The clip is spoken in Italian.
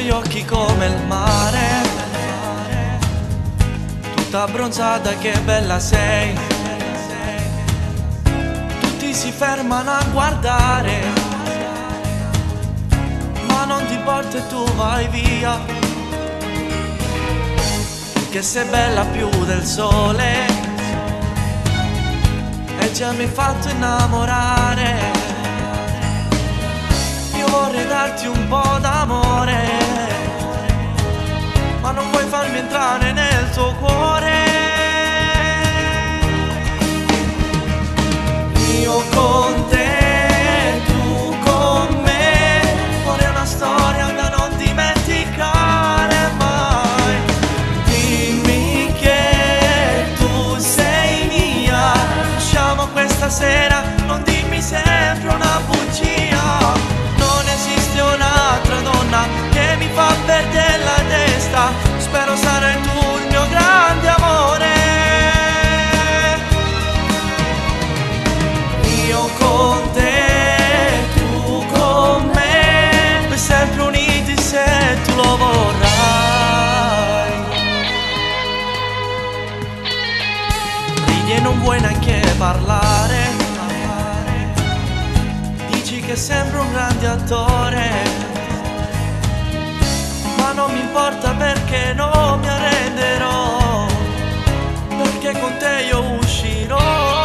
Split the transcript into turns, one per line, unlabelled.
tuoi occhi come il mare, tutta abbronzata, che bella sei. Tutti si fermano a guardare, ma non ti importa e tu vai via, che sei bella più del sole e già mi hai fatto innamorare. Io vorrei darti un po' d'amore, ma non vuoi farmi entrare nel tuo cuore. Io con te, tu con me, vorrei una storia da non dimenticare mai. Dimmi che tu sei mia, usciamo questa sera, non dimmi sempre una bugia. Non esiste un'altra donna che mi fa perdere la testa, spero sarai tu il mio grande amore. Io con te, tu con me, per sempre uniti se tu lo vorrai. Ridi e non vuoi neanche parlare, dici che sembro un grande attore, ma non mi importa perché non mi arrenderò, perché con te io uscirò.